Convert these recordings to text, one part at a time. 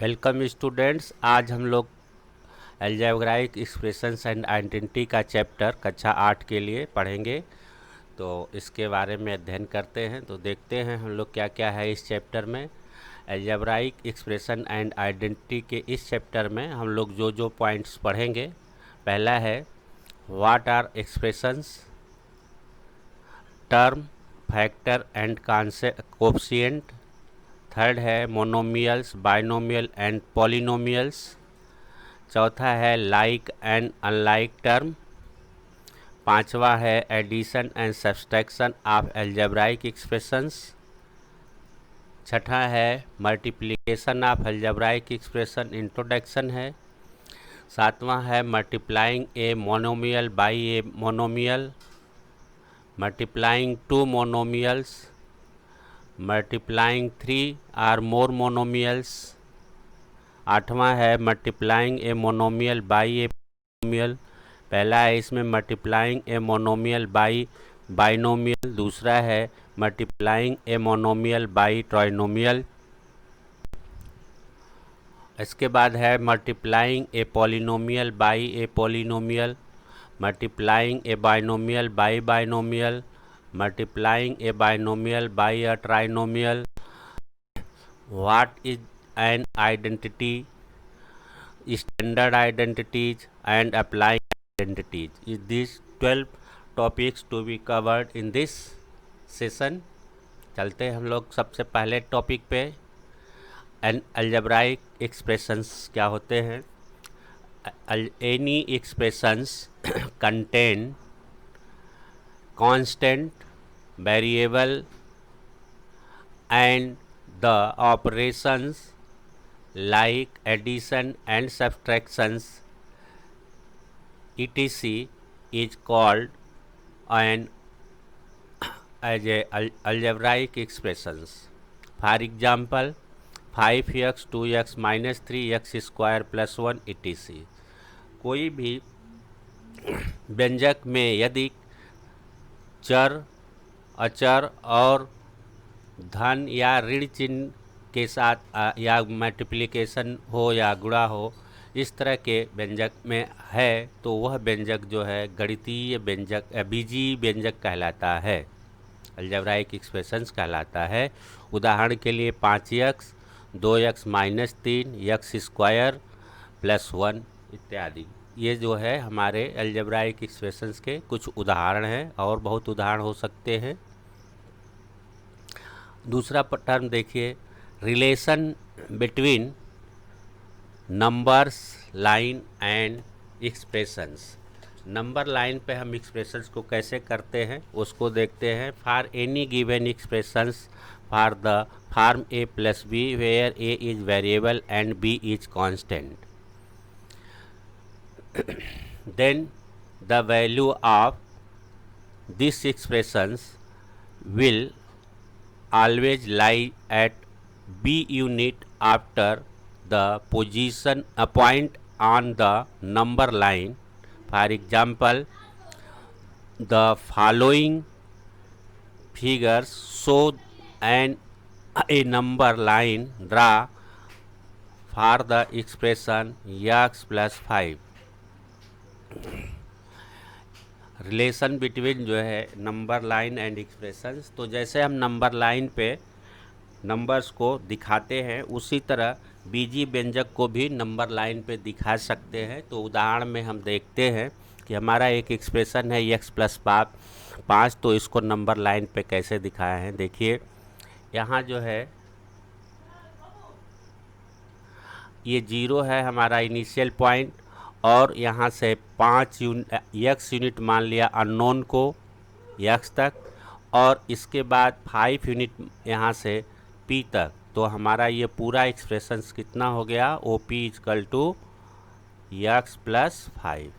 Welcome students. आज हम लोग अलजेब्राइक एक्सप्रेशंस एंड आइडेंटिटी का चैप्टर कक्षा 8 के लिए पढ़ेंगे। तो इसके बारे में अध्ययन करते हैं। तो देखते हैं हम लोग क्या क्या है इस चैप्टर में। अलजेब्राइक एक्सप्रेशन एंड आइडेंटिटी के इस चैप्टर में हम लोग जो जो पॉइंट्स पढ़ेंगे, पहला है what are expressions, term, factor and coefficient. Third है मोनोमियल्स, बाइनोमियल एंड पॉलिनोमियल्स। चौथा है लाइक एंड अनलाइक टर्म। पांचवा है addition and subtraction of algebraic expressions. छठा है multiplication of algebraic expression, introduction है। सातवां है multiplying a monomial by a monomial, multiplying two monomials, multiplying 3 or more monomials. आठवां है multiplying a monomial by a monomial. पहला है इसमें multiplying a monomial by binomial, दूसरा है multiplying a monomial by trinomial. इसके बाद है multiplying a polynomial by a polynomial, multiplying A binomial by binomial, multiplying A binomial by a trinomial. What is an identity, standard identities and applying identities is these 12 topics to be covered in this session। चलते हैं हम लोग सबसे पहले topic पे। N algebraic expressions क्या होते हैं। Any expressions contain constant, variable and the operations like addition and subtractions etc is called an as a algebraic expressions। for example 5x 2x minus 3x square plus 1 etc। कोई भी व्यंजक में यदि चर, अचर और धन या ऋण चिन्ह के साथ या मल्टीप्लिकेशन हो या गुणा हो, इस तरह के व्यंजक में है तो वह व्यंजक जो है गणितीय व्यंजक, बीजीय व्यंजक कहलाता है, अलजेब्राइक एक्सप्रेशंस कहलाता है। उदाहरण के लिए 5x 2x minus 3x square plus 1 इत्यादि, ये जो है हमारे अलजेब्राइक एक्सप्रेशंस के कुछ उदाहरण हैं और बहुत उदाहरण हो सकते हैं। दूसरा टर्म देखिए, relation between numbers line and expressions. Number line पे हम एक्सप्रेशंस को कैसे करते हैं उसको देखते हैं। For any given expressions for the form a plus B where a is variable and b is constant, then the value of this expressions will always lie at b unit after the position a point on the number line। for example the following figures show a number line draw for the expression x plus 5। Relation between जो है number line and expressions, तो जैसे हम number line पे numbers को दिखाते हैं उसी तरह बीजीय व्यंजक को भी नंबर लाइन पे दिखा सकते हैं। तो उदाहरण में हम देखते हैं कि हमारा एक एक्सप्रेशन है x प्लस 5, तो इसको नंबर लाइन पे कैसे दिखाया है। देखिए यहाँ जो है ये 0 है हमारा इनिशियल पॉइंट, और यहाँ से 5 x यूनिट मान लिया अननोन को x तक, और इसके बाद 5 यूनिट यहाँ से p तक। तो हमारा ये पूरा एक्सप्रेशंस कितना हो गया, OP equal to x plus 5।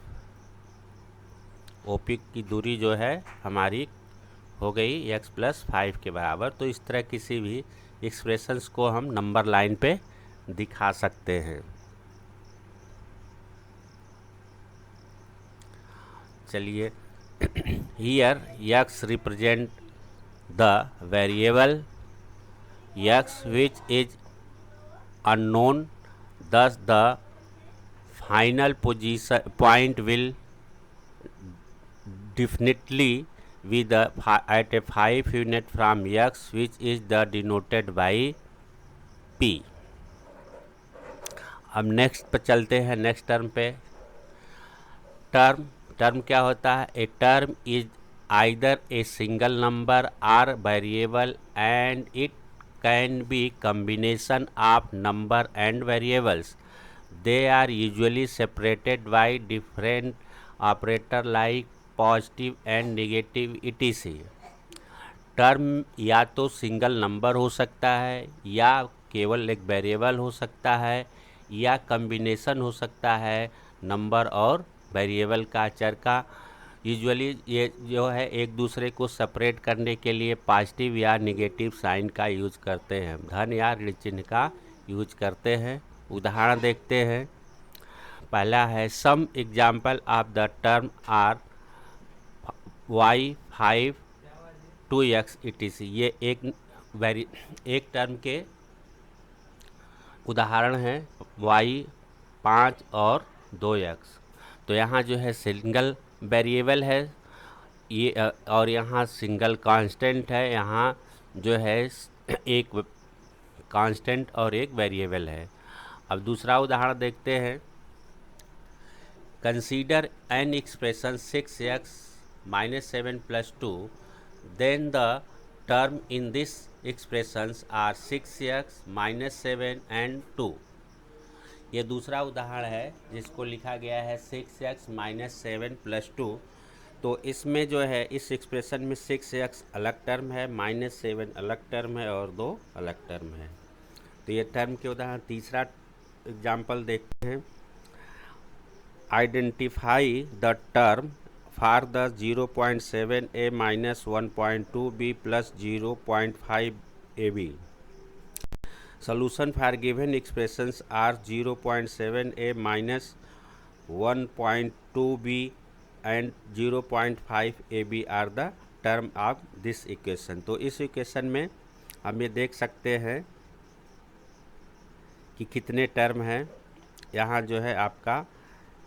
OP की दूरी जो है हमारी हो गई x प्लस 5 के बराबर। तो इस तरह किसी भी एक्सप्रेशंस को हम नंबर लाइन पे दिखा सकते हैं। चलिए, here x represent the variable x which is unknown thus the final position point will definitely be the at a 5 unit from x, which is the denoted by p. अब next पे चलते हैं, next term पे। Term term क्या होता है? A term is either a single number or variable and it can be combination of number and variables. They are usually separated by different operator like positive and negative etc। Term या तो single number हो सकता है, या केवल एक variable हो सकता है, या कॉम्बिनेशन हो सकता है नंबर और वेरिएबल का, चर का। यूजुअली ये जो है एक दूसरे को सेपरेट करने के लिए पॉजिटिव या नेगेटिव साइन का यूज करते हैं, धन या ऋण चिन्ह का यूज करते हैं। उदाहरण देखते हैं। पहला है some example of the term are y5 2x etc। ये एक टर्म के उदाहरण हैं y 5 और 2x। तो यहाँ जो है सिंगल वेरिएबल है ये, और यहाँ सिंगल कांस्टेंट है, यहाँ जो है एक कांस्टेंट और एक वेरिएबल है। अब दूसरा उदाहरण देखते हैं। Consider an expression 6x - 7 + 2, then the term in this expressions are 6x - 7 and 2। ये दूसरा उदाहरण है जिसको लिखा गया है 6x - 7 + 2। तो इसमें जो है इस एक्सप्रेशन में 6x अलग टर्म है, -7 अलग टर्म है और 2 अलग टर्म है। तो ये टर्म के उदाहरण। तीसरा एग्जाम्पल देखते हैं। Identify the term for the 0.7a - 1.2b + 0.5ab। Solution for given expressions are 0.7a - 1.2b and 0.5ab are the term of this equation। तो इस इक्वेशन में हम ये देख सकते हैं कि कितने टर्म हैं। यहाँ जो है आपका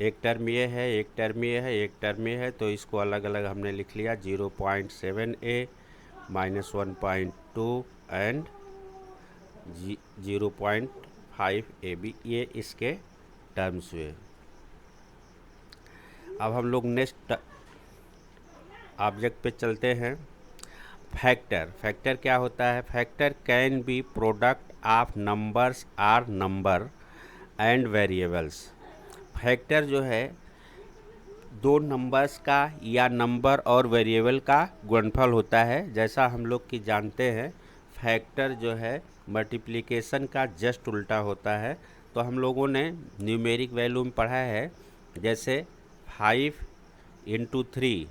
एक टर्म ये है, एक टर्म ये है, एक टर्म ये है, तो इसको अलग अलग हमने लिख लिया। 0.7a - 1.2 एंड 0.5ab ये इसके टर्म्स हुए। अब हम लोग नेक्स्ट ऑब्जेक्ट पे चलते हैं। फैक्टर। फैक्टर क्या होता है? Factor can be product of numbers or number and variables. Factor जो है दो नंबर्स का या नंबर और वेरिएबल का गुणनफल होता है। जैसा हम लोग की जानते हैं फैक्टर जो है मल्टीप्लिकेशन का जस्ट उल्टा होता है। तो हम लोगों ने न्यूमेरिक वैल्यू में पढ़ा है, जैसे 5 × 3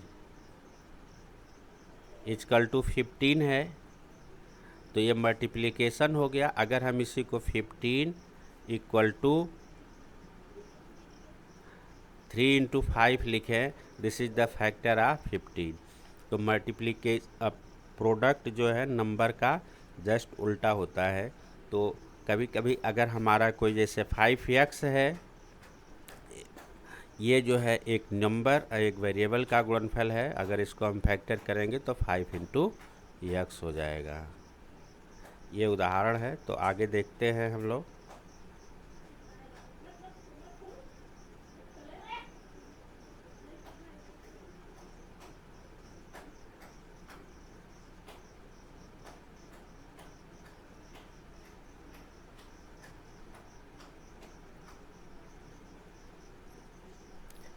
= 15 है, तो ये मल्टीप्लिकेशन हो गया। अगर हम इसी को 15 = 3 × 5 लिखें, this is the factor of 15। तो मल्टीप्लिकेशन प्रोडक्ट जो है नंबर का जस्ट उल्टा होता है। तो कभी कभी अगर हमारा कोई जैसे 5x है, ये जो है एक नंबर एक वेरिएबल का गुणनफल है, अगर इसको हम फैक्टर करेंगे तो 5 × x हो जाएगा। ये उदाहरण है। तो आगे देखते हैं हम लोग।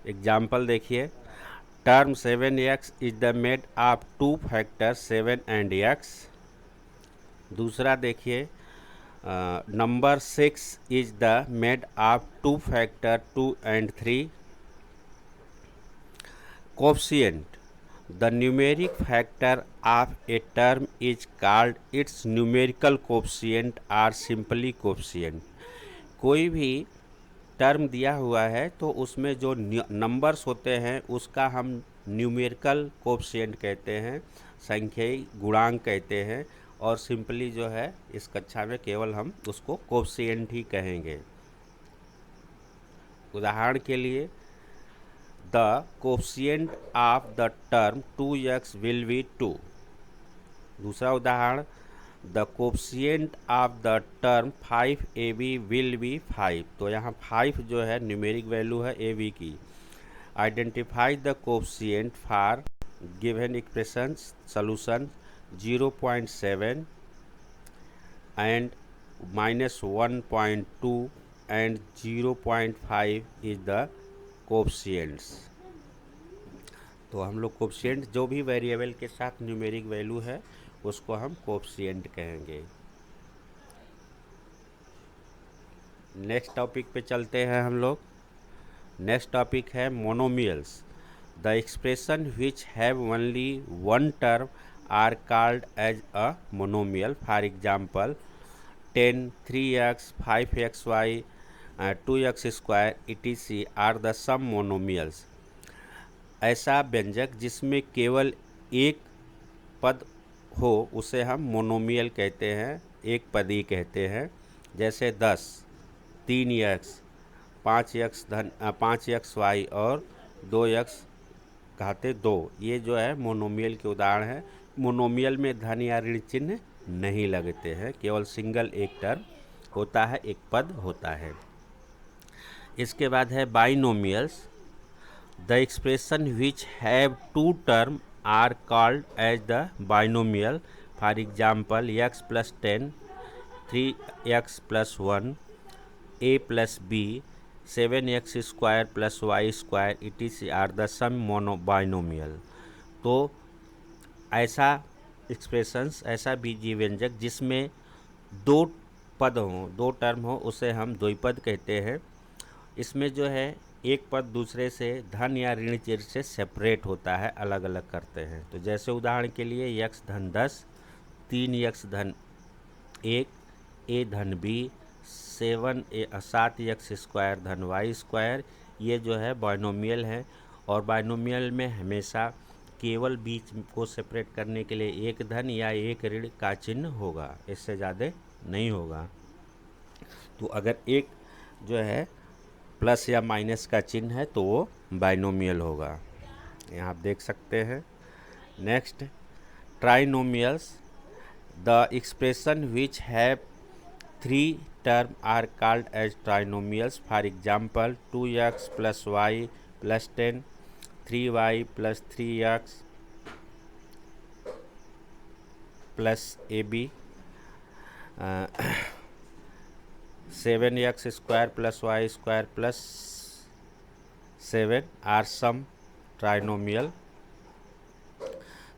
एग्जाम्पल देखिए। Term 7x is the made of 2 factor 7 and x। दूसरा देखिए, number 6 is the made of 2 factor 2 and 3। Coefficient. The numeric factor of a term is called its numerical coefficient or simply coefficient. कोई भी term दिया हुआ है तो उसमें जो नंबर्स होते हैं उसका हम न्यूमेरिकल कोफिशिएंट कहते हैं, संख्याई गुणांक कहते हैं, और सिंपली जो है इस कक्षा में केवल हम उसको कोफिशिएंट ही कहेंगे। उदाहरण के लिए the coefficient of the term 2x will be 2। दूसरा उदाहरण the coefficient of the term 5ab will be 5। तो यहाँ 5 जो है न्यूमेरिक वैल्यू है ab की। Identify the coefficient for given expression solution 0.7 and -1.2 and 0.5 is the coefficients. तो हम लोग कोफिशिएंट जो भी वेरिएबल के साथ न्यूमेरिक वैल्यू है उसको हम कोफिशिएंट कहेंगे। नेक्स्ट टॉपिक पे चलते हैं हम लोग। नेक्स्ट टॉपिक है monomials. The expression which have only one term are called as a monomial. For example 10, 3x, 5xy, 2x square etc are the some monomials. ऐसा व्यंजक जिसमें केवल एक पद हो उसे हम मोनोमियल कहते हैं, एक पदी कहते हैं। जैसे 10, 3x, 5xy और 2x घाते 2, ये जो है मोनोमियल के उदाहरण है। मोनोमियल में धन या ऋण चिन्ह नहीं लगते हैं, केवल सिंगल एक टर्म होता है, एक पद होता है। इसके बाद है binomials. The expression which have two term are called as the binomial. For example x + 10, 3x + 1, a + b, 7x square + y square etc are the some binomial. तो ऐसा एक्सप्रेशंस, ऐसा बीजीय व्यंजक जिसमें दो पद हों, दो टर्म हो, उसे हम द्विपद कहते हैं। इसमें जो है एक पद दूसरे से धन या ऋण चिन्ह से सेपरेट होता है, अलग अलग करते हैं। तो जैसे उदाहरण के लिए x धन 10, 3x धन 1, a धन b, 7x स्क्वायर धन y स्क्वायर, ये जो है बाइनोमियल है। और बाइनोमियल में हमेशा केवल बीच को सेपरेट करने के लिए एक धन या एक ऋण का चिन्ह होगा, इससे ज़्यादा नहीं होगा। तो अगर एक जो है प्लस या माइनस का चिन्ह है तो वो बाइनोमियल होगा, यहाँ आप देख सकते हैं। Next trinomials. The expression which have 3 term are called as trinomials. For example 2x + y + 10, 3y + 3x + ab, 7x square + y square + 7 are some trinomial.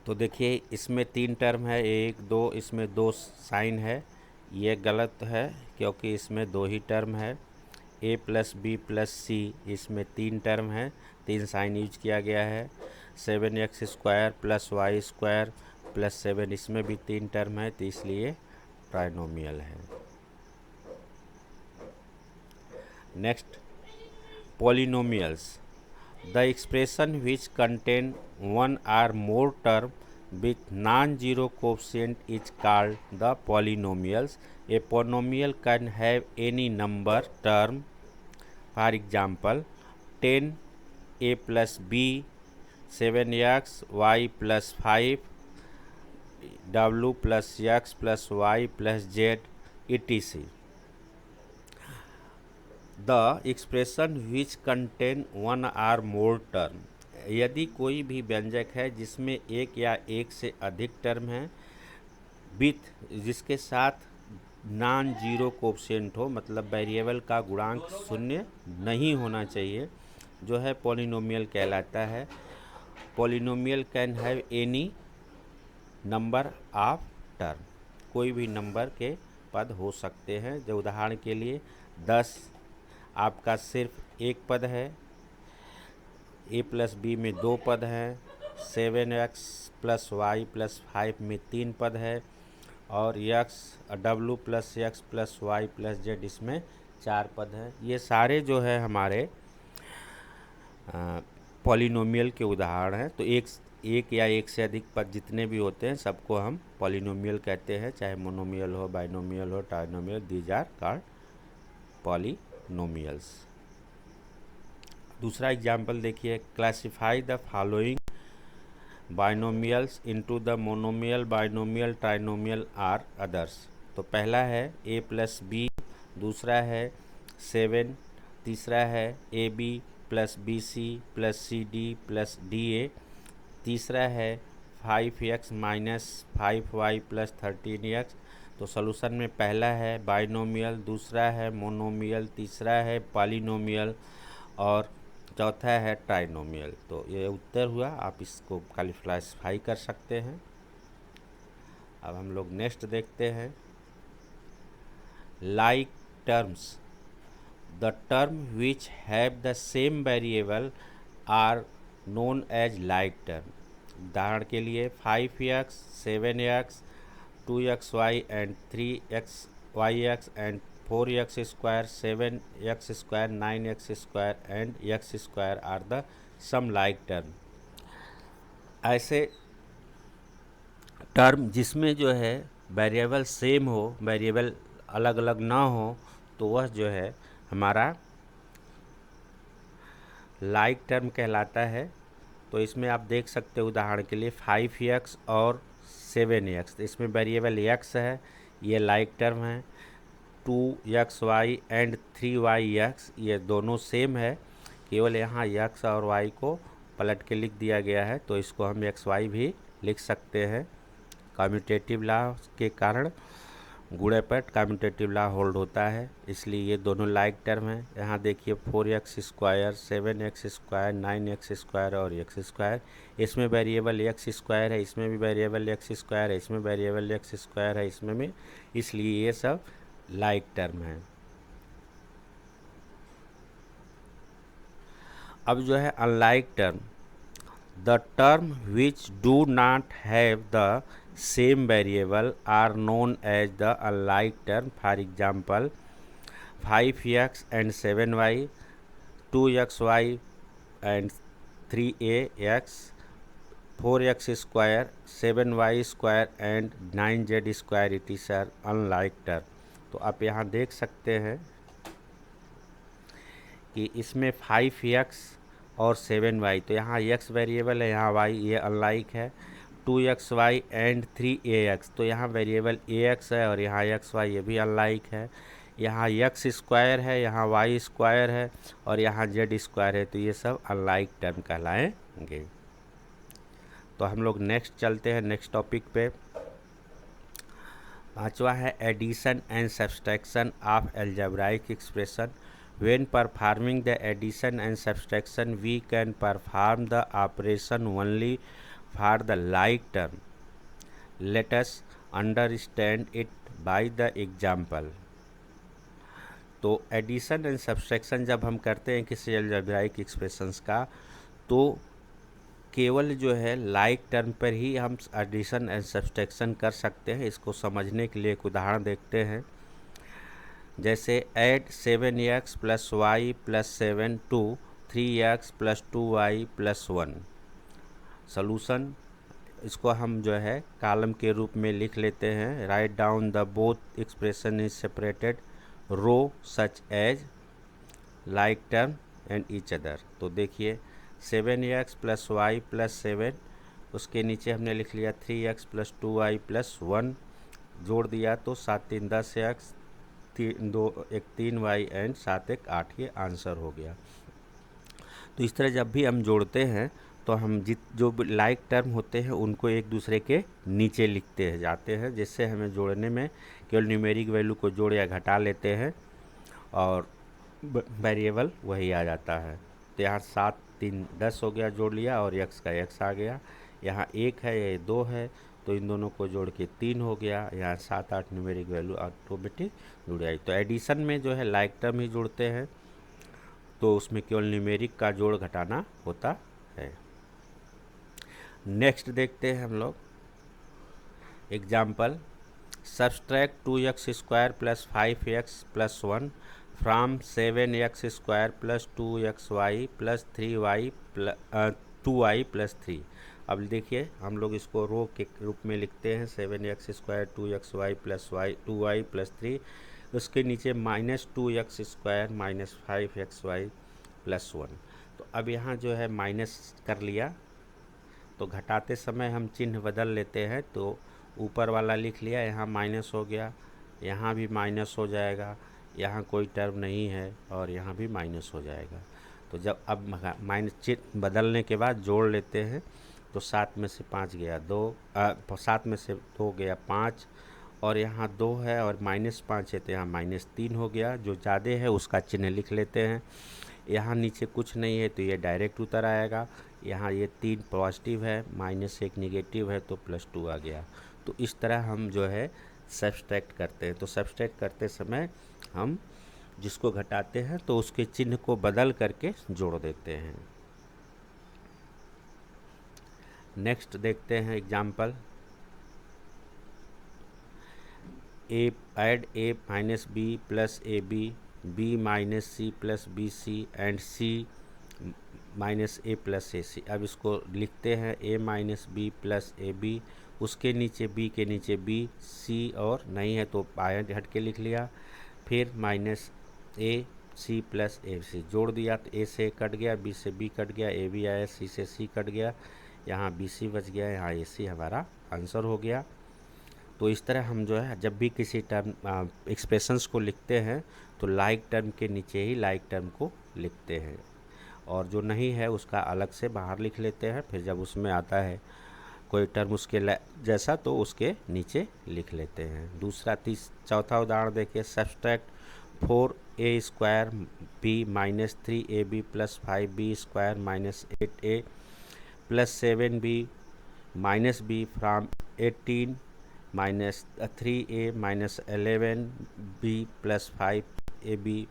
तो देखिए इसमें 3 टर्म है, 1 2, इसमें 2 साइन है, ये गलत है क्योंकि इसमें 2 ही टर्म है। a + b + c, इसमें 3 टर्म है, 3 साइन यूज किया गया है। 7x स्क्वायर + y स्क्वायर + 7, इसमें भी 3 टर्म है, तो इसलिए ट्राइनोमियल है। Next polynomials. The expression which contain 1 or more term with non-zero coefficient is called the polynomials. A polynomial can have any number term. For example 10 a + b, 7x y + 5 w + x + y + z etc. The expression which contain 1 or more term. यदि कोई भी व्यंजक है जिसमें एक या एक से अधिक टर्म है विथ, जिसके साथ नॉन जीरो कोफिशिएंट हो, मतलब वेरिएबल का गुणांक शून्य नहीं होना चाहिए, जो है पॉलिनोमियल कहलाता है। Polynomial can have any number of term, कोई भी नंबर के पद हो सकते हैं। जो उदाहरण के लिए 10 आपका सिर्फ एक पद है, a + b में 2 पद हैं, 7x + y + 5 में 3 पद है, और w + x + y + z इसमें 4 पद हैं। ये सारे जो है हमारे पॉलिनोमियल के उदाहरण हैं। तो एक या एक से अधिक पद जितने भी होते हैं सबको हम पॉलिनोमियल कहते हैं, चाहे मोनोमियल हो, बाइनोमियल हो, trinomial, these are called polynomials. दूसरा एग्जाम्पल देखिए, classify the following binomials into the monomial, binomial, trinomial or others. तो पहला है a प्लस बी, दूसरा है 7, तीसरा है a b plus b c plus c d plus d a, तीसरा है 5x minus 5y plus 13x। तो सॉल्यूशन में पहला है बाइनोमियल, दूसरा है मोनोमियल, तीसरा है पॉलिनोमियल और चौथा है ट्राइनोमियल। तो ये उत्तर हुआ, आप इसको क्लासिफाई कर सकते हैं। अब हम लोग नेक्स्ट देखते हैं, like terms, the term which have the same variable are known as like term. उदाहरण के लिए 5x, 7x, 2xy and 3xyx and 4x square, 7x square, 9x square and x square are the some like term. ऐसे term जिसमें जो है variable same हो, variable अलग अलग ना हो, तो वह जो है हमारा लाइक टर्म कहलाता है। तो इसमें आप देख सकते हो उदाहरण के लिए 5x और 7x, इसमें वेरिएबल x है, ये लाइक टर्म है। 2xy एंड 3yx, ये दोनों सेम है, केवल यहाँ x और y को पलट के लिख दिया गया है, तो इसको हम xy भी लिख सकते हैं। कम्यूटेटिव लॉ के कारण गुणे पर कम्यूटेटिव लॉ होल्ड होता है, इसलिए ये दोनों लाइक टर्म है। यहाँ देखिए 4x square, 7x square, 9x square और x स्क्वायर, इसमें वेरिएबल x स्क्वायर है, इसमें भी वेरिएबल x स्क्वायर है, इसमें वेरिएबल x स्क्वायर है, इसमें भी, इसलिए ये सब लाइक टर्म है। अब जो है unlike term, the term which do not have the same variable are known as the unlike term. For example 5x and 7y, 2xy and 3ax, 4x square, 7y square and 9z square, it is are unlike term. तो आप यहाँ देख सकते हैं कि इसमें 5x और 7y, तो यहाँ x वेरिएबल है, यहाँ y, ये अनलाइक है। 2xy एंड 3ax, तो यहाँ वेरिएबल ax है और यहाँ xy, ये भी अनलाइक है। यहाँ x स्क्वायर है, यहाँ y स्क्वायर है और यहाँ z स्क्वायर है, तो ये सब अनलाइक टर्म कहलाएंगे। तो हम लोग नेक्स्ट चलते हैं, नेक्स्ट टॉपिक पे। पांचवा है addition and subtraction of algebraic expression. When performing the addition and subtraction, we can perform the operation only for the like term. Let us understand it by the example. तो addition and subtraction जब हम करते हैं किसी algebraic expressions का, तो केवल जो है लाइक टर्म पर ही हम एडिशन एंड सब्सट्रैक्शन कर सकते हैं। इसको समझने के लिए एक उदाहरण देखते हैं, जैसे add 7x plus y plus 7 to 3x plus 2y plus 1। Solution, इसको हम जो है कॉलम के रूप में लिख लेते हैं। Write down the both expression is separated row such as like term and each other. तो देखिए 7x प्लस वाई प्लस 7, उसके नीचे हमने लिख लिया 3x प्लस 2y प्लस 1, जोड़ दिया तो 7 3 10x, 3y एंड 7 1 8, ये आंसर हो गया। तो इस तरह जब भी हम जोड़ते हैं तो हम जो लाइक टर्म होते हैं उनको एक दूसरे के नीचे लिखते हैं जाते हैं, जिससे हमें जोड़ने में केवल न्यूमेरिक वैल्यू को जोड़ या घटा लेते हैं और वेरिएबल वही आ जाता है। तो यहाँ 7 3 10 हो गया, जोड़ लिया और x का x आ गया। यहाँ 1 है, ये 2 है, तो इन दोनों को जोड़ के 3 हो गया। यहाँ 7 8 न्यूमेरिक वैल्यू ऑटोमेटिक जुड़ जाएगी। तो एडिशन में जो है लाइक टर्म ही जुड़ते हैं, तो उसमें केवल न्यूमेरिक का जोड़ घटाना होता है। नेक्स्ट देखते हैं हम लोग example, subtract 2x square plus 5x plus 1 from 7x square plus 2xy plus 2y plus 3। अब देखिए हम लोग इसको रो के रूप में लिखते हैं, 7x square 2xy plus 2y plus 3, उसके नीचे -2x स्क्वायर -5xy प्लस 1। तो तो अब यहाँ जो है माइनस कर लिया, तो घटाते समय हम चिन्ह बदल लेते हैं। तो ऊपर वाला लिख लिया, यहाँ माइनस हो गया, यहाँ भी माइनस हो जाएगा, यहाँ कोई टर्म नहीं है और यहाँ भी माइनस हो जाएगा। तो जब अब माइनस चिन्ह बदलने के बाद जोड़ लेते हैं, तो 7 में से 5 गया 2, 7 में से 2 गया 5, और यहाँ 2 है और -5 है तो यहाँ -3 हो गया। जो ज़्यादा है उसका चिन्ह लिख लेते हैं। यहाँ नीचे कुछ नहीं है तो ये डायरेक्ट उतर आएगा। यहाँ ये 3 पॉजिटिव है, -1 निगेटिव है तो +2 आ गया। तो इस तरह हम जो है सब्सट्रैक्ट करते हैं। तो सब्सट्रैक्ट करते समय हम जिसको घटाते हैं तो उसके चिन्ह को बदल करके जोड़ देते हैं। नेक्स्ट देखते हैं example. add a minus b plus ab, b minus c plus bc and c minus a plus a c. अब इसको लिखते हैं a minus b plus a b, उसके नीचे b के नीचे b, c और नहीं है तो आया हट के लिख लिया, फिर minus a c plus a सी जोड़ दिया तो a से कट गया, b से b कट गया, a भी आया, c से c कट गया, यहाँ बी सी बच गया, यहाँ ए सी हमारा आंसर हो गया। तो इस तरह हम जो है जब भी किसी टर्म एक्सप्रेशंस को लिखते हैं तो लाइक टर्म के नीचे ही लाइक टर्म को लिखते हैं, और जो नहीं है उसका अलग से बाहर लिख लेते हैं। फिर जब उसमें आता है कोई टर्म उसके जैसा तो उसके नीचे लिख लेते हैं। चौथा उदाहरण देखिए। Subtract 4a² b minus 3ab plus 5b² minus 8a plus 7b minus b from 18 minus 3a minus 11b plus 5ab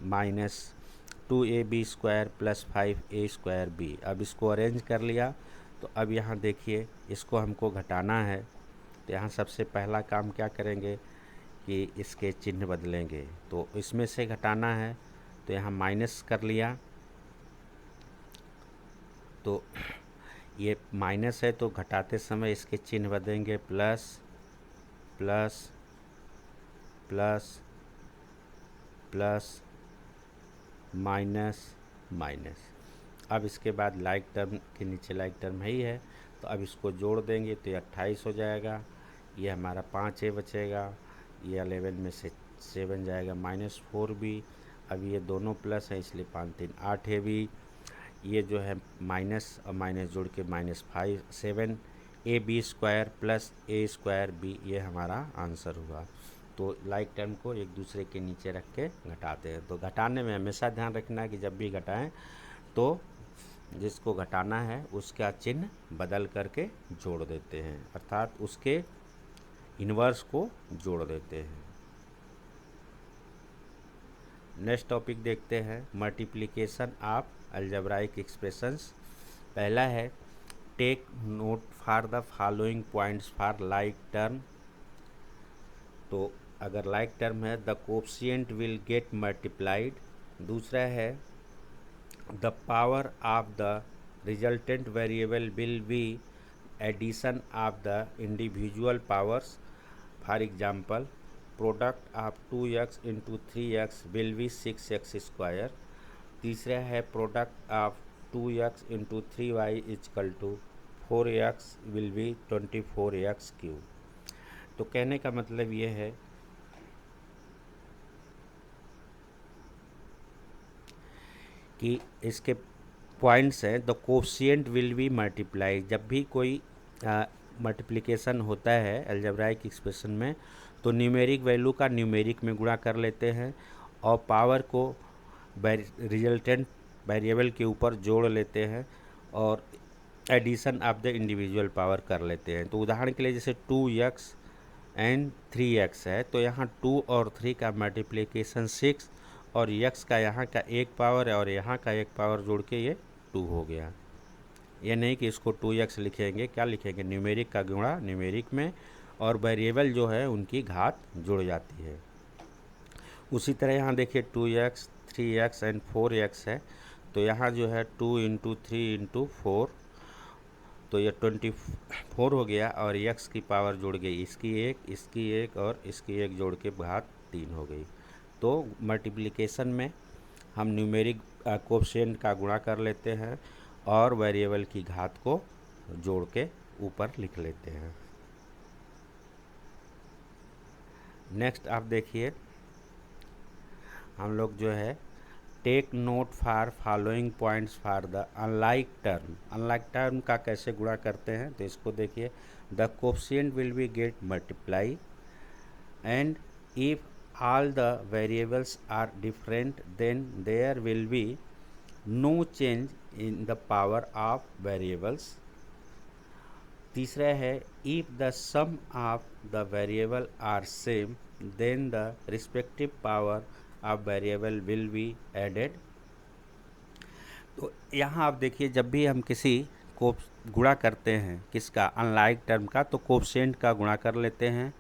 minus 2ab² plus 5a²b। अब इसको अरेंज कर लिया। तो अब यहाँ देखिए इसको हमको घटाना है, तो यहाँ सबसे पहला काम क्या करेंगे कि इसके चिन्ह बदलेंगे। तो इसमें से घटाना है तो यहाँ माइनस कर लिया, तो ये माइनस है तो घटाते समय इसके चिन्ह बदलेंगे, plus plus plus plus minus minus. अब इसके बाद लाइक टर्म के नीचे लाइक टर्म है ही है, तो अब इसको जोड़ देंगे तो ये 28 हो जाएगा, ये हमारा 5a बचेगा, ये 11 में से 7 जाएगा -4b। अब ये दोनों प्लस है इसलिए 5 3 8 है भी, ये जो है माइनस और माइनस जोड़ के -5 7 ab² प्लस a²b, ये हमारा आंसर हुआ। तो लाइक टर्म को एक दूसरे के नीचे रख के घटाते हैं। तो घटाने में हमेशा ध्यान रखना है कि जब भी घटाएं तो जिसको घटाना है उसका चिन्ह बदल करके जोड़ देते हैं, अर्थात उसके इन्वर्स को जोड़ देते हैं। नेक्स्ट टॉपिक देखते हैं, मल्टीप्लिकेशन ऑफ अलजेब्राइक एक्सप्रेशंस। पहला है take note for the following points for like term. तो अगर लाइक टर्म है the coefficient will get multiplied. दूसरा है the power of the resultant variable will be addition of the individual powers. For example product of 2x into 3x will be 6x²। तीसरा है product of 2x into 3y equal to 4x will be 24x³। तो कहने का मतलब ये है कि इसके पॉइंट्स हैं the coefficient will be multiply. जब भी कोई मल्टीप्लिकेशन होता है अलजेब्राइक एक्सप्रेशन में तो न्यूमेरिक वैल्यू का न्यूमेरिक में गुणा कर लेते हैं और पावर को रिजल्टेंट वेरिएबल के ऊपर जोड़ लेते हैं और addition of the individual power कर लेते हैं। तो उदाहरण के लिए जैसे 2x एंड 3x है तो यहाँ 2 और 3 का मल्टीप्लिकेशन 6 और x का यहाँ का एक पावर है और यहाँ का एक पावर जोड़ के ये 2 हो गया। ये नहीं कि इसको 2x लिखेंगे, क्या लिखेंगे, न्यूमेरिक का गुणा न्यूमेरिक में और वेरिएबल जो है उनकी घात जुड़ जाती है। उसी तरह यहाँ देखिए 2x 3x एंड 4x है तो यहाँ जो है 2 इंटू 3 इंटू 4 तो ये 24 हो गया और x की पावर जुड़ गई, इसकी एक और इसकी एक जोड़ के घात 3 हो गई। तो मल्टीप्लिकेशन में हम न्यूमेरिक कोएफिशिएंट का गुणा कर लेते हैं और वेरिएबल की घात को जोड़ के ऊपर लिख लेते हैं। नेक्स्ट आप देखिए, हम लोग जो है take note for following points for the unlike term. Unlike term का कैसे गुणा करते हैं तो इसको देखिए, the coefficient will be get multiply and if all the variables are different then there will be no change in the power of variables। तीसरा है if the sum of the variable are same then the respective power of variable will be added। तो यहाँ आप देखिए, जब भी हम किसी को गुणा करते हैं किसका, अनलाइक टर्म का, तो कोएफिशिएंट का गुणा कर लेते हैं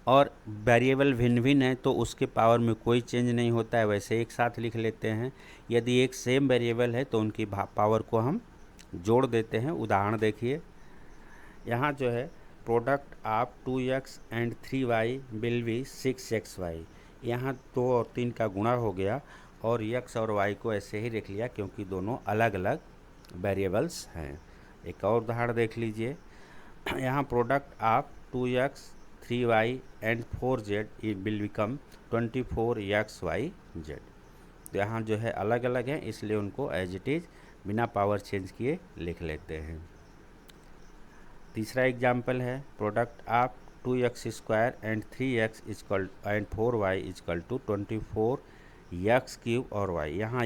और वेरिएबल भिन्न भिन्न है तो उसके पावर में कोई चेंज नहीं होता है, वैसे एक साथ लिख लेते हैं। यदि एक सेम वेरिएबल है तो उनकी पावर को हम जोड़ देते हैं। उदाहरण देखिए, यहाँ जो है product of 2x and 3y will be 6xy। यहाँ 2 और 3 का गुणा हो गया और x और y को ऐसे ही लिख लिया क्योंकि दोनों अलग अलग वेरिएबल्स हैं। एक और उदाहरण देख लीजिए, यहाँ product of 2x 3y and 4z will become 24xyz। तो यहाँ जो है अलग अलग हैं इसलिए उनको एज इट इज़ बिना पावर चेंज किए लिख लेते हैं। तीसरा एग्जाम्पल है product of 2x² and 3x equal and 4y equal to 24x³ और y। यहाँ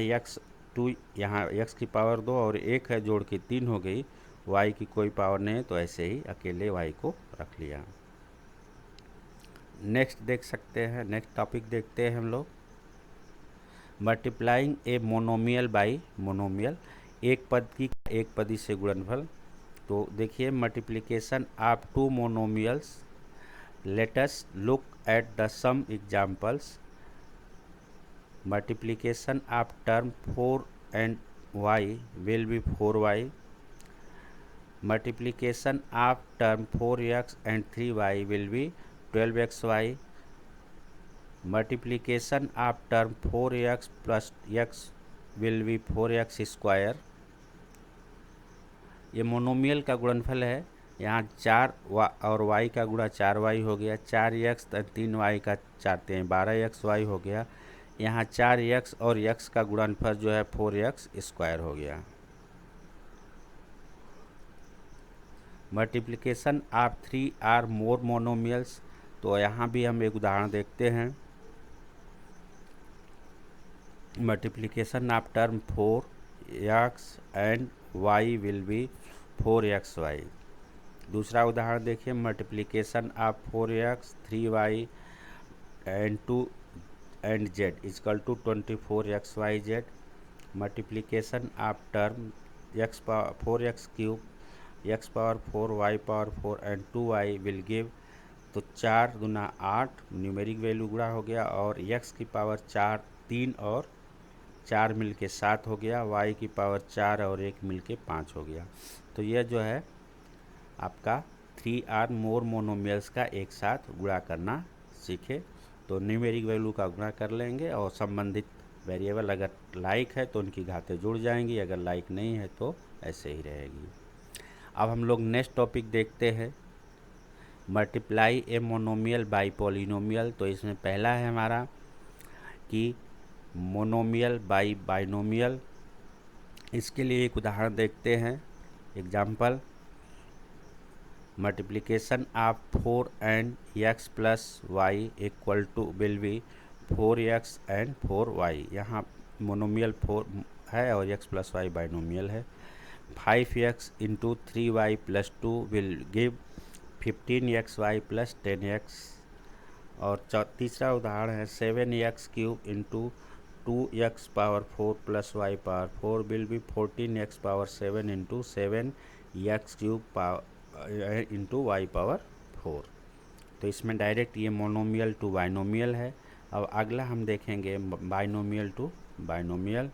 यहाँ x की पावर 2 और 1 है, जोड़ के 3 हो गई, y की कोई पावर नहीं है तो ऐसे ही अकेले y को रख लिया। नेक्स्ट देख सकते हैं, नेक्स्ट टॉपिक देखते हैं हम लोग, multiplying a monomial by monomial. एक पद की एक पदी से गुणनफल। तो देखिए, multiplication of 2 monomials. Let us look at the some examples. Multiplication of term 4 and y will be 4y। multiplication of term 4x and 3y will be 12xy। multiplication of term 4x plus x will be 4x square. ये monomial का गुणनफल है। यहाँ 4 और y का गुणा 4y हो गया, 4x 3y का 4 12xy हो गया। यहाँ 4x और x का गुणनफल जो है 4x स्क्वायर हो गया। Multiplication of 3 or more monomials. तो यहाँ भी हम एक उदाहरण देखते हैं, multiplication of term 4x and y will be 4xy। दूसरा उदाहरण देखिए, multiplication of 4x 3y and 2 and z equal to 24xyz। Multiplication of term 4x³ x power 4 y power 4 and 2y will give. तो 4 दूना 8 numeric value गुणा हो गया और x की पावर 4 3 और 4 मिल के 7 हो गया, y की पावर 4 और 1 मिल के 5 हो गया। तो यह जो है आपका 3 आर मोर मोनोमियल्स का एक साथ गुणा करना सीखे। तो न्यूमेरिक वैल्यू का गुणा कर लेंगे और संबंधित वेरिएबल अगर लाइक है तो उनकी घातें जुड़ जाएंगी, अगर लाइक नहीं है तो ऐसे ही रहेगी। अब हम लोग नेक्स्ट टॉपिक देखते हैं, multiply A monomial by polynomial. तो इसमें पहला है हमारा कि मोनोमियल बाई बाइनोमियल। इसके लिए एक उदाहरण देखते हैं, example, multiplication of 4 and x plus y equal to will be 4x and 4y। यहाँ मोनोमियल 4 है और x प्लस वाई बाइनोमियल है। 5x into 3y plus 2 will give 15xy plus 10x। और तीसरा उदाहरण है 7x³ into 2x power 4 plus y power 4 will be 14x power 7 into 7x³ power into y power 4। तो इसमें direct ये monomial to binomial है। अब अगला हम देखेंगे बाइनोमियल टू बाइनोमियल।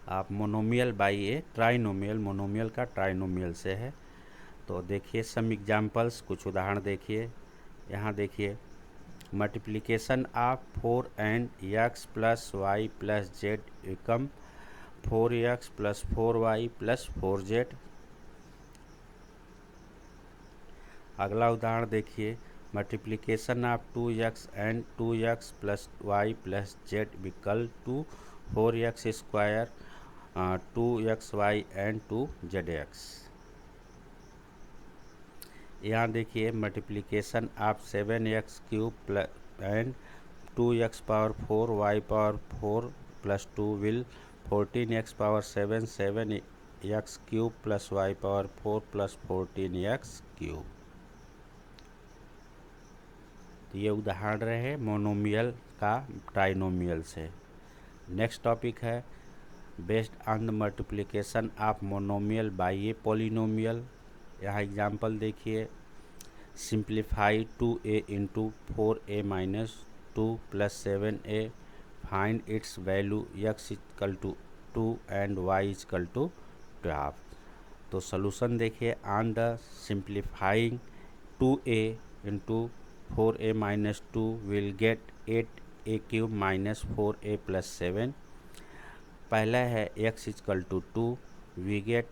आप monomial by A trinomial, monomial का ट्राइनोमियल से है। तो देखिए सम एग्जाम्पल्स, कुछ उदाहरण देखिए। यहाँ देखिए multiplication of 4 plus y plus z become 4x plus 4y plus 4z। अगला उदाहरण देखिए, multiplication of 2x and 2x plus y plus z equal to 4x square 2xy and 2zx। यहाँ देखिए, multiplication of 7x cube plus and 2x power 4 y power 4 plus 2 will 14x power 7 7x cube plus y power 4 plus 14x cube. तो ये उदाहरण रहे monomial का trinomial से। Next topic है based on the multiplication of monomial by a polynomial. यहाँ example देखिए, simplify 2a into 4a minus 2 plus 7a, find its value x equal to 2 and y equal to 12। तो solution देखिए, on the simplifying 2a into 4a minus 2 will get 8a cube minus 4a plus 7। पहला है x equal to 2, we get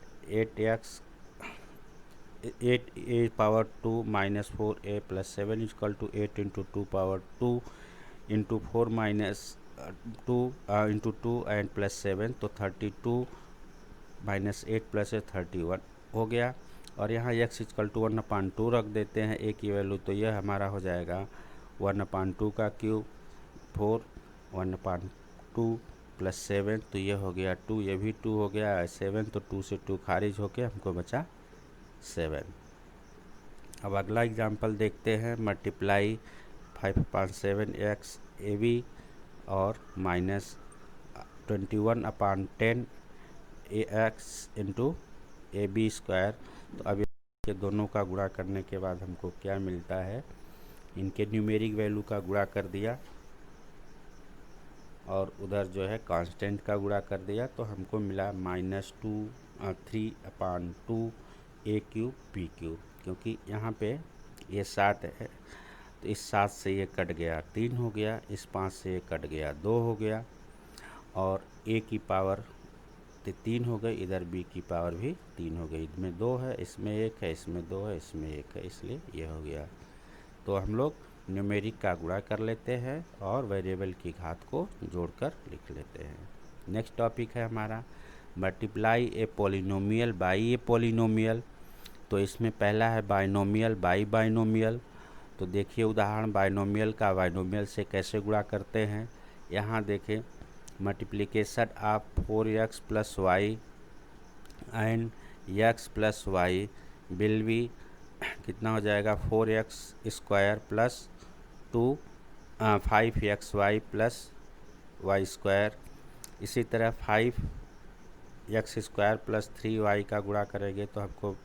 8a power 2 minus 4a plus 7 equal to 8 into 2 power 2 into 4 minus 2 into 2 and plus 7, तो 32 minus 8 plus 31 हो गया। और यहाँ x equal to 1/2 रख देते हैं a की वैल्यू, तो यह हमारा हो जाएगा 1/2 का क्यूब 4 1/2 प्लस 7, तो ये हो गया 2, ये भी 2 हो गया 7, तो 2 से 2 खारिज होके हमको बचा 7। अब अगला एग्जांपल देखते हैं, मल्टीप्लाई 5/7x ab और minus 21/10 ax into a b square. तो अब ये दोनों का गुणा करने के बाद हमको क्या मिलता है, इनके न्यूमेरिक वैल्यू का गुणा कर दिया और उधर जो है कांस्टेंट का गुणा कर दिया, तो हमको मिला -3/2 a क्यूब b क्यूब। क्योंकि यहाँ पे ये 7 है, तो इस 7 से ये कट गया 3 हो गया, इस 5 से ये कट गया 2 हो गया, और a की पावर 3 हो गई, इधर b की पावर भी 3 हो गई। इसमें 2 है, इसमें 1 है, इसमें 2 है, इसमें 1 है, इसलिए ये हो गया। तो हम लोग न्यूमेरिक का गुणा कर लेते हैं और वेरिएबल की घात को जोड़कर लिख लेते हैं। नेक्स्ट टॉपिक है हमारा multiply a polynomial by a polynomial. तो इसमें पहला है बाइनोमियल बाई बाइनोमियल। तो देखिए उदाहरण, बाइनोमियल का बाइनोमियल से कैसे गुणा करते हैं। यहाँ देखें, multiplication of 4x plus y and x plus y will be कितना हो जाएगा 4x square plus 5xy plus y square. इसी तरह 5x स्क्वायर प्लस 3y का गुणा करेंगे तो हमको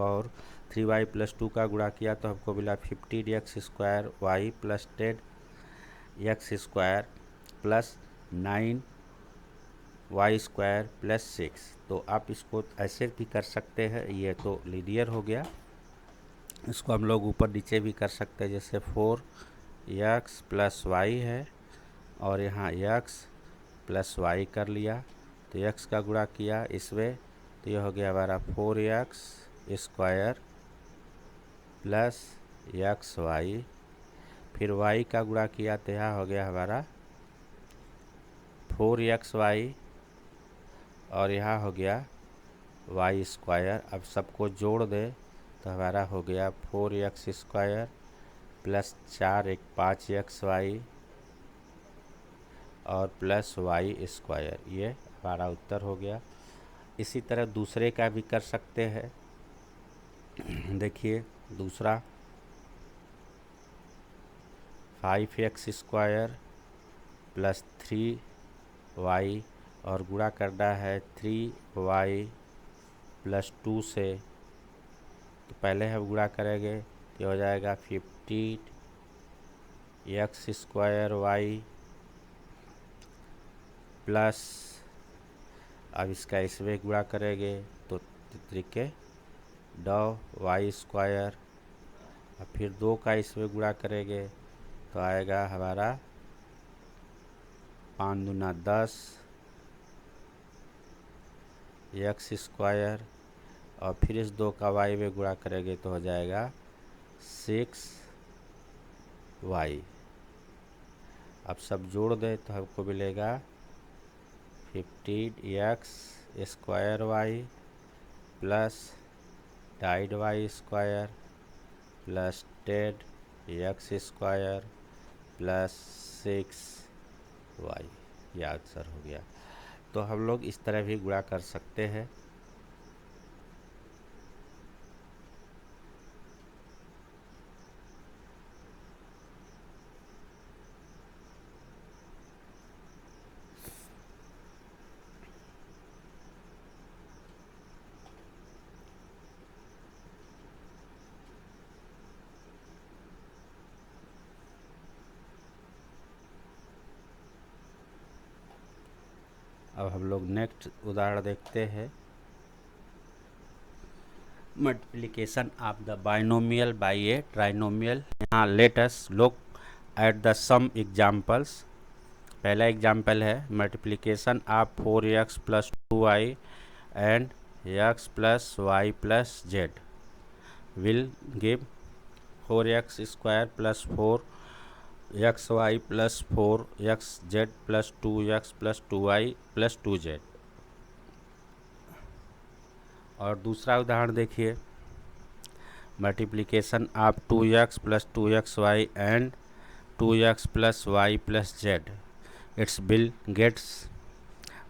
और 3y प्लस 2 का गुणा किया तो हमको मिला 15x square y plus 10x square plus 9y square plus 6। तो आप इसको ऐसे भी कर सकते हैं, ये तो लीनियर हो गया, इसको हम लोग ऊपर नीचे भी कर सकते हैं। जैसे 4x प्लस वाई है और यहाँ x प्लस वाई कर लिया, तो x का गुणा किया इसमें, तो यह हो गया हमारा 4x स्क्वायर प्लस xy। फिर y का गुणा किया तो यहाँ हो गया हमारा 4xy और यहाँ हो गया y स्क्वायर। अब सबको जोड़ दे तो हमारा हो गया 4x स्क्वायर प्लस 4 एक 5xy और प्लस y स्क्वायर, ये हमारा उत्तर हो गया। इसी तरह दूसरे का भी कर सकते हैं। देखिए दूसरा 5x स्क्वायर प्लस 3y और गुणा करना है 3y प्लस 2 से। तो पहले हम गुणा करेंगे तो हो जाएगा 15x स्क्वायर y प्लस, अब इसका इसमें गुणा करेंगे तो तरीके 2y स्क्वायर, और फिर 2 का इसमें गुणा करेंगे तो आएगा हमारा 5 दूना 10 एक्स स्क्वायर, और फिर इस 2 का वाई में गुणा करेंगे तो हो जाएगा 6y। अब सब जोड़ दें तो हमको मिलेगा 15x square y plus 2.5y square plus 10x square plus 6y। यह आंसर हो गया। तो हम लोग इस तरह भी गुणा कर सकते हैं। अब हम लोग नेक्स्ट उदाहरण देखते हैं। Multiplication of the binomial by a trinomial. यहाँ let us look at the some examples. पहला एग्जाम्पल है multiplication of 4x plus 2y and x plus y plus z will give 4x square plus 4xy plus 4xz plus 2x plus 2y plus 2z। और दूसरा उदाहरण देखिए, multiplication of 2x plus 2xy and 2x plus y plus z it's will gets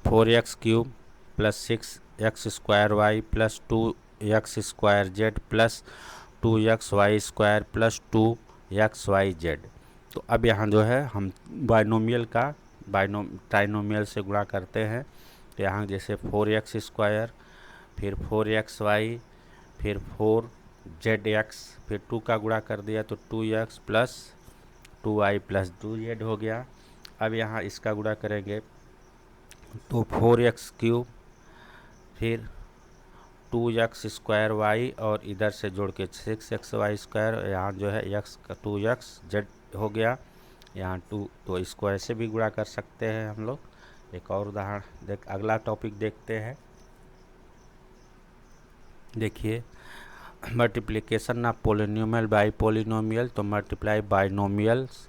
4x cube plus 6x square y plus 2x square z plus 2x y square plus 2xy z. तो अब यहाँ जो है हम binomial का trinomial से गुणा करते हैं। तो यहाँ जैसे 4x स्क्वायर, फिर 4xy, फिर 4zx, फिर 2 का गुणा कर दिया तो 2x plus 2y plus 2z हो गया। अब यहाँ इसका गुणा करेंगे तो 4x क्यूब, फिर 2x स्क्वायर वाई, और इधर से जोड़ के 6xy स्क्वायर, यहाँ जो है x का 2xz हो गया, यहाँ 2। तो इसको ऐसे भी गुणा कर सकते हैं हम लोग। एक और उदाहरण अगला टॉपिक देखते हैं। देखिए, multiplication of polynomial by polynomial. तो multiply binomials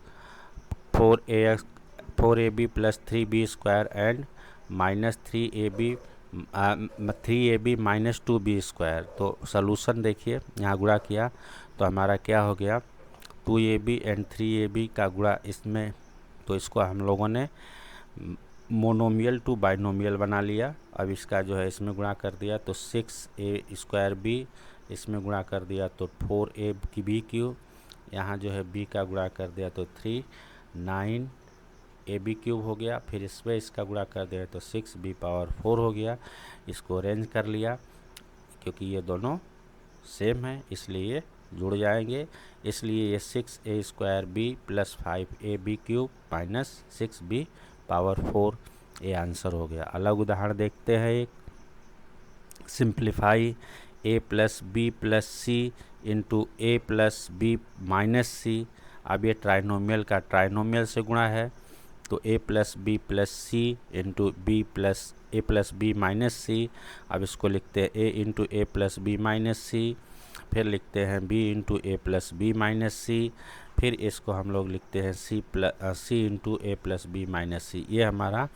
4ab plus 3b square and minus 3ab minus 2b square. तो सलूशन देखिए, यहाँ गुणा किया तो हमारा क्या हो गया, 2ab एंड 3ab का गुणा इसमें, तो इसको हम लोगों ने मोनोमियल टू बाइनोमियल बना लिया। अब इसका जो है इसमें गुणा कर दिया तो 6a स्क्वायर b, इसमें गुणा कर दिया तो 4a की b क्यूब, यहाँ जो है b का गुणा कर दिया तो 9ab क्यूब हो गया। फिर इसमें इसका गुणा कर दिया तो 6b पावर 4 हो गया। इसको अरेंज कर लिया, क्योंकि ये दोनों सेम है इसलिए जुड़ जाएंगे। इसलिए ये 6a square b plus 5ab cube minus 6b power 4, ये आंसर हो गया। अलग उदाहरण देखते हैं एक, simplify a plus b plus c into a plus b minus c. अब ये ट्राइनोमियल का ट्राइनोमियल से गुणा है, तो a plus b plus c into a plus b minus c. अब इसको लिखते हैं a into a plus b minus c, फिर लिखते हैं b into a plus b minus c, फिर इसको हम लोग लिखते हैं c into a plus b minus c. ये हमारा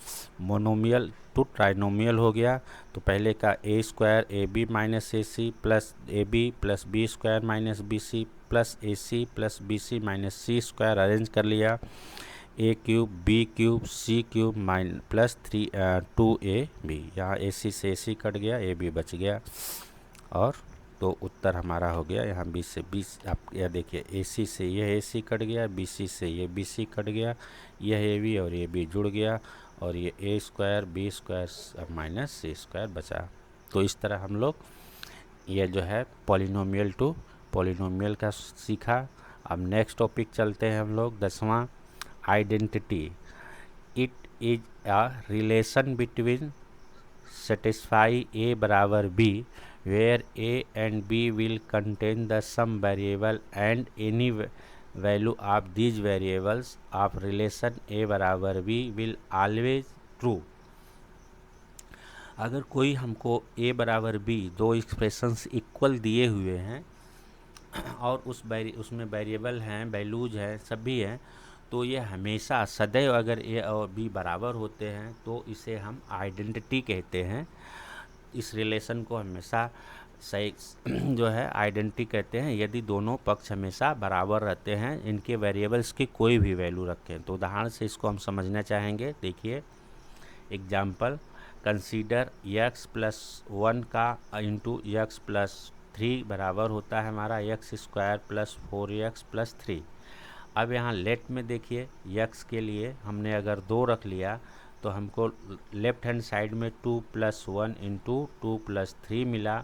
मोनोमियल टू ट्राइनोमियल हो गया। तो पहले का a square a b minus a c plus a b plus b square minus b c plus a c plus b c minus c square arrange कर लिया। A cube b cube c cube plus 2ab। यहाँ ए सी से ए सी cut गया, A B बच गया, और तो उत्तर हमारा हो गया यहाँ 20 से 20। आप यह देखिए, ए सी से यह ए सी कट गया, बी सी से ये बी सी कट गया, यह ए बी और ए बी जुड़ गया, और ये ए square B square minus c square बचा। तो इस तरह हम लोग ये जो है पॉलिनोमियल टू पॉलिनोमियल का सीखा। अब नेक्स्ट टॉपिक चलते हैं हम लोग 10वां, identity. It is a relation between satisfy a बराबर b where a and b will contain the sum variable and any value of these variables of relation a बराबर बी विल ऑलवेज ट्रू। अगर कोई हमको ए बराबर B दो expressions equal दिए हुए हैं और उसमें वेरिएबल हैं, वैल्यूज हैं, सभी हैं, तो ये हमेशा सदैव अगर ए और बी बराबर होते हैं तो इसे हम आइडेंटिटी कहते हैं। इस रिलेशन को हमेशा सही जो है आइडेंटिटी कहते हैं यदि दोनों पक्ष हमेशा बराबर रहते हैं, इनके वेरिएबल्स की कोई भी वैल्यू रखें। तो उदाहरण से इसको हम समझना चाहेंगे। देखिए एग्जाम्पल, कंसीडर x प्लस 1 का इंटू एक्स प्लस 3 बराबर होता है हमारा x square plus 4x plus 3। अब यहाँ लेट में देखिए x के लिए हमने अगर 2 रख लिया तो हमको लेफ्ट हैंड साइड में 2 प्लस 1 इंटू 2 प्लस 3 मिला,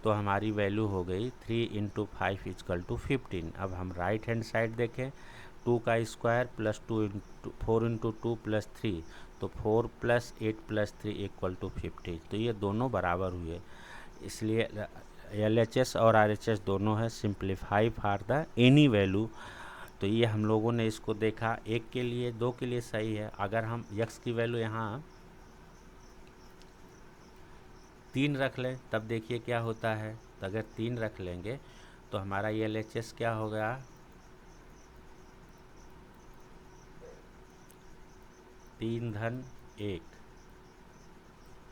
तो हमारी वैल्यू हो गई 3 इंटू 5 इजकल टू 15। अब हम राइट हैंड साइड देखें, 2 का square plus 2 into 4 into 2 plus 3, तो 4 प्लस 8 प्लस 3 इक्वल टू 50। तो ये दोनों बराबर हुए, इसलिए LHS और RHS दोनों है simplify for the any value. तो ये हम लोगों ने इसको देखा, एक के लिए, दो के लिए सही है। अगर हम x की वैल्यू यहाँ 3 रख लें तब देखिए क्या होता है। तो अगर 3 रख लेंगे तो हमारा ये LHS क्या हो गया, 3 धन 1,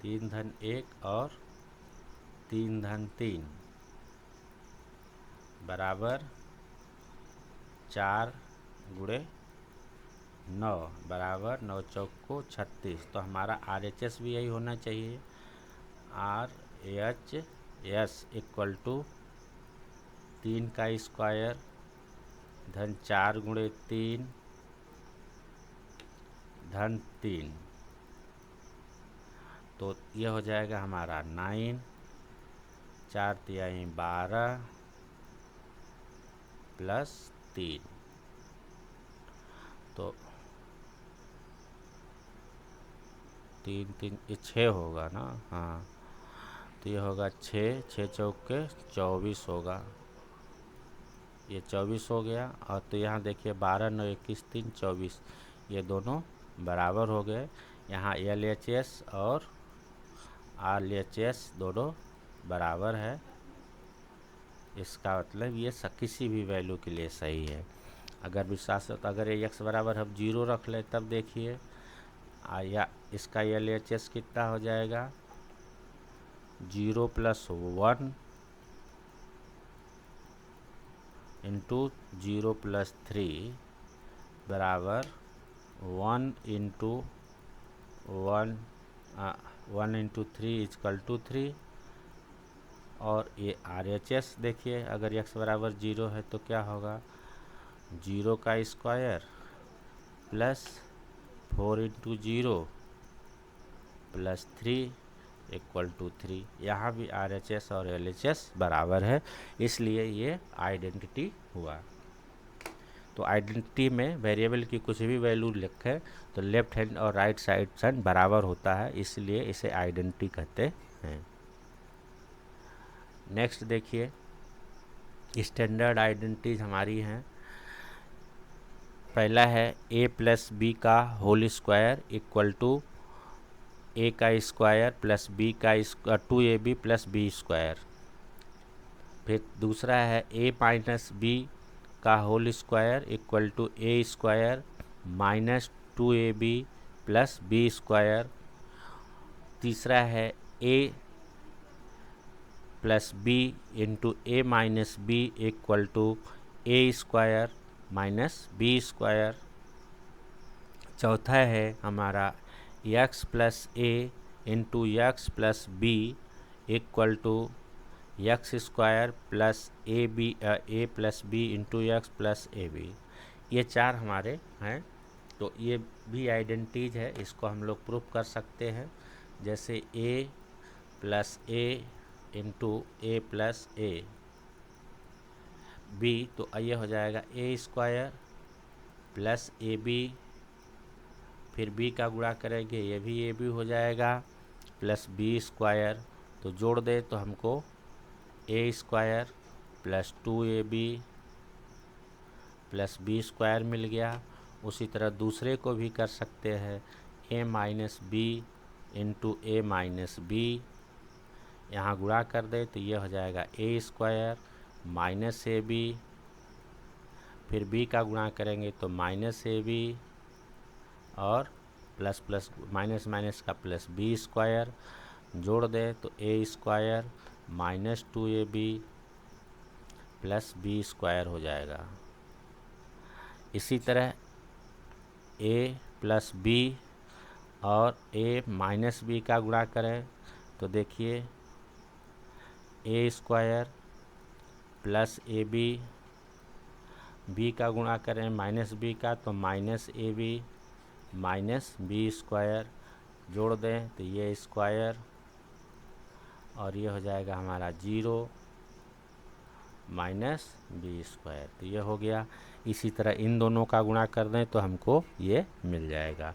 3 धन 1 और 3 धन 3 बराबर 4 गुणे 9 बराबर 9 चौक को 36। तो हमारा RHS भी यही होना चाहिए, RHS इक्वल टू 3 का स्क्वायर धन 4 गुणे 3 धन 3। तो ये हो जाएगा हमारा 9, 4 तिहाई 12 प्लस 3, तो 3 3 ये 6 होगा ना, हाँ। तो ये होगा 6, 6 चौक के 24 होगा, ये 24 हो गया। और तो यहाँ देखिए 12 9 21 3 24, ये दोनों बराबर हो गए। यहाँ LHS और RHS दोनों बराबर है, इसका मतलब ये किसी भी वैल्यू के लिए सही है। अगर विश्वास हो तो अगर ये x बराबर हम 0 रख लें तब देखिए या इसका LHS कितना हो जाएगा, 0 प्लस 1 इंटू 0 प्लस 3 बराबर 1 इंटू 1 इंटू 3 इजकल टू 3। और ये RHS देखिए अगर x बराबर 0 है तो क्या होगा, 0 का square plus 4 into 0 plus 3 equal to 3। यहाँ भी RHS और LHS बराबर है, इसलिए ये आइडेंटिटी हुआ। तो आइडेंटिटी में वेरिएबल की कुछ भी वैल्यू लिखें तो लेफ्ट हैंड और राइट साइड बराबर होता है, इसलिए इसे आइडेंटिटी कहते हैं। नेक्स्ट देखिए स्टैंडर्ड आइडेंटिटीज हमारी हैं। पहला है a प्लस बी का whole square equal to a का स्क्वायर प्लस b का 2ab प्लस बी स्क्वायर। फिर दूसरा है a माइनस बी का whole square equal to a square minus 2ab plus b square. तीसरा है a plus b into a minus b equal to a square minus b square. चौथा है हमारा x plus a into x plus b equal to x square plus a plus b into x plus a b. ये चार हमारे हैं, तो ये भी आइडेंटिटीज है, इसको हम लोग प्रूफ कर सकते हैं। जैसे a plus a into a plus a b, तो ये हो जाएगा a square plus a b, फिर बी का गुणा करेंगे ये भी ए बी हो जाएगा प्लस बी स्क्वायर। तो जोड़ दे तो हमको a square plus 2ab plus b square मिल गया। उसी तरह दूसरे को भी कर सकते हैं, a minus b into a minus b, यहाँ गुणा कर दे तो ये हो जाएगा a square minus a b, फिर बी का गुणा करेंगे तो माइनस ए बी और प्लस प्लस माइनस माइनस का प्लस बी स्क्वायर, जोड़ दे तो a square minus 2ab plus b square हो जाएगा। इसी तरह a प्लस बी और a माइनस बी का गुणा करें तो देखिए a square plus a b का गुणा करें माइनस बी का तो minus a b minus b square, जोड़ दें तो ये स्क्वायर और ये हो जाएगा हमारा 0 माइनस बी स्क्वायर, तो ये हो गया। इसी तरह इन दोनों का गुणा कर दें तो हमको ये मिल जाएगा।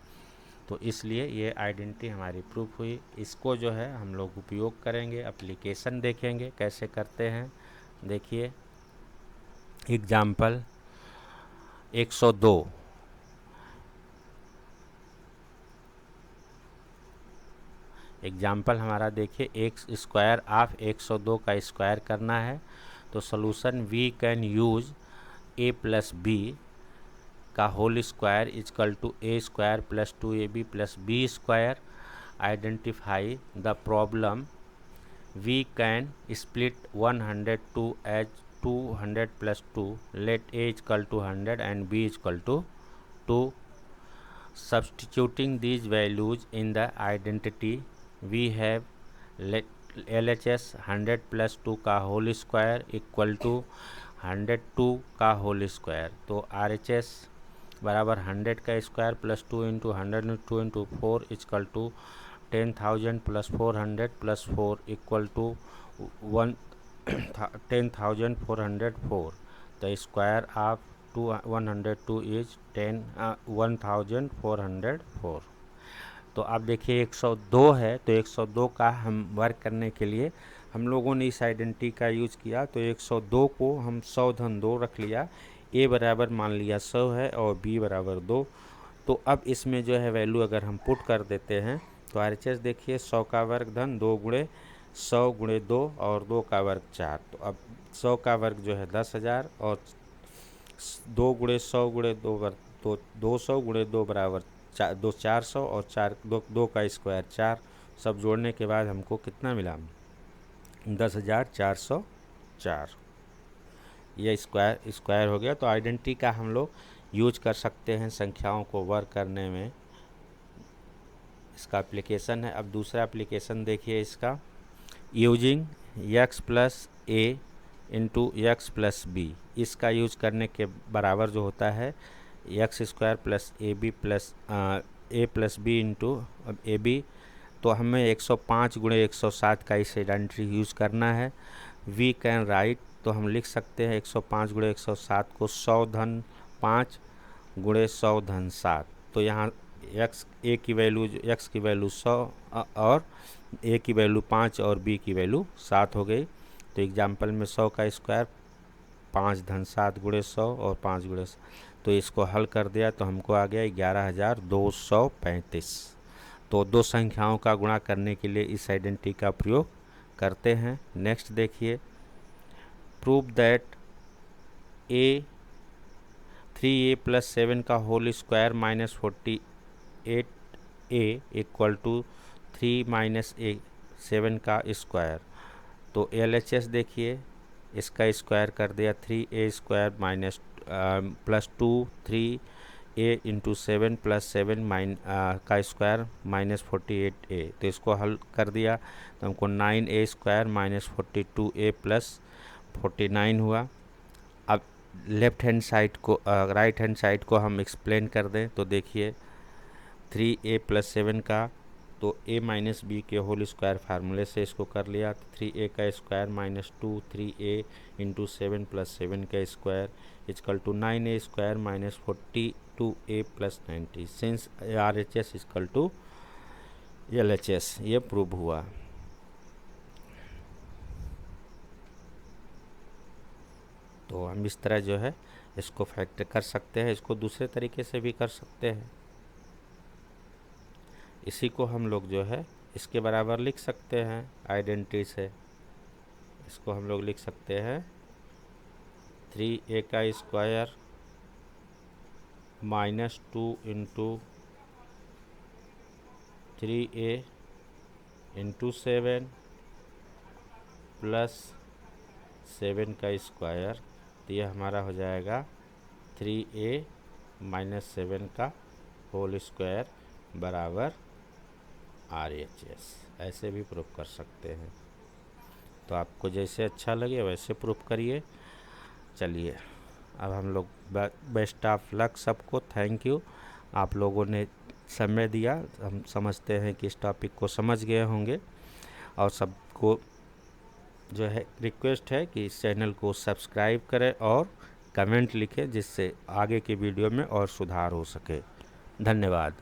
तो इसलिए ये आइडेंटिटी हमारी प्रूफ हुई। इसको जो है हम लोग उपयोग करेंगे, एप्लीकेशन देखेंगे कैसे करते हैं। देखिए एग्जाम्पल 102, एग्जाम्पल हमारा देखिए एक्स स्क्वायर ऑफ 102 का स्क्वायर करना है। तो solution we can use a plus b का whole square equal to a square plus 2ab plus b square. Identify the problem we can split 102 as 200 plus 2, let a equal to 100 and b equal to 2। Substituting these values in the identity, we have LHS 100 plus 2 का whole square equal to 102 का whole square. तो RHS बराबर 100 का square plus 2 into 102 into 4 equal to 10,000 plus 400 plus 4 equal to 10,404। The square of 102 is 1404। तो आप देखिए 102 है, तो 102 का हम वर्क करने के लिए हम लोगों ने इस आइडेंटिटी का यूज किया। तो 102 को हम 100 धन 2 रख लिया, ए बराबर मान लिया 100 है और बी बराबर 2। तो अब इसमें जो है वैल्यू अगर हम पुट कर देते हैं तो RHS देखिए 100 का वर्ग धन 2 गुणे 100 गुणे 2 और 2 का वर्ग 4। तो अब 100 का वर्ग जो है 10,000 और 2 गुणे 100 गुणे 2 वर्ग तो 200 गुणे 2 बराबर 400 और 2 का स्क्वायर 4, सब जोड़ने के बाद हमको कितना मिला 10,404। ये स्क्वायर हो गया। तो आइडेंटिटी का हम लोग यूज कर सकते हैं संख्याओं को वर्क करने में, इसका एप्लीकेशन है। अब दूसरा एप्लीकेशन देखिए इसका, using x plus a into x plus b, इसका यूज करने के बराबर जो होता है x square plus a b plus a plus b into a b. तो हमें 105 गुणे 107 का इस आइडेंटिटी यूज करना है। वी कैन राइट, तो हम लिख सकते हैं 105 गुणे 107 को 100 धन 5 गुणे 100 धन 7। तो यहाँ एक्स ए की वैल्यू एक्स की वैल्यू 100 और ए की वैल्यू 5 और बी की वैल्यू 7 हो गई। तो एग्जाम्पल में 100 का स्क्वायर 5 धन 7 गुणे 100 और 5 गुणे 100, तो इसको हल कर दिया तो हमको आ गया 11,235। तो दो संख्याओं का गुणा करने के लिए इस आइडेंटिटी का प्रयोग करते हैं। नेक्स्ट देखिए, प्रूव दैट 3a प्लस 7 का whole square minus 48a equal to 3 minus 7 का स्क्वायर। तो LHS देखिए इसका स्क्वायर कर दिया 3a square minus plus 2 3a into 7 plus 7 का स्क्वायर माइनस 48a। तो इसको हल कर दिया तो हमको 9a square minus 42a plus 49 हुआ। अब लेफ्ट हैंड साइड को राइट हैंड साइड को हम एक्सप्लेन कर दें तो देखिए 3a प्लस 7 का, तो a माइनस बी के होल स्क्वायर फार्मूले से इसको कर लिया। 3a का square minus 2 3a into 7 plus 7 का square equal to 9a square minus 42a plus 90, since RHS equal to LHS, ये प्रूव हुआ। तो हम इस तरह जो है इसको फैक्टर कर सकते हैं, इसको दूसरे तरीके से भी कर सकते हैं। इसी को हम लोग जो है इसके बराबर लिख सकते हैं आइडेंटिटी से। इसको हम लोग लिख सकते हैं 3a का square -2 into 3a into 7 plus 7 का स्क्वायर, तो ये हमारा हो जाएगा 3a - 7 का होल स्क्वायर बराबर RHS। ऐसे भी प्रूफ कर सकते हैं। तो आपको जैसे अच्छा लगे वैसे प्रूफ करिए। चलिए अब हम लोग बेस्ट ऑफ लक सबको। थैंक यू, आप लोगों ने समय दिया। हम समझते हैं कि इस टॉपिक को समझ गए होंगे, और सबको जो है रिक्वेस्ट है कि इस चैनल को सब्सक्राइब करें और कमेंट लिखें, जिससे आगे की वीडियो में और सुधार हो सके। धन्यवाद।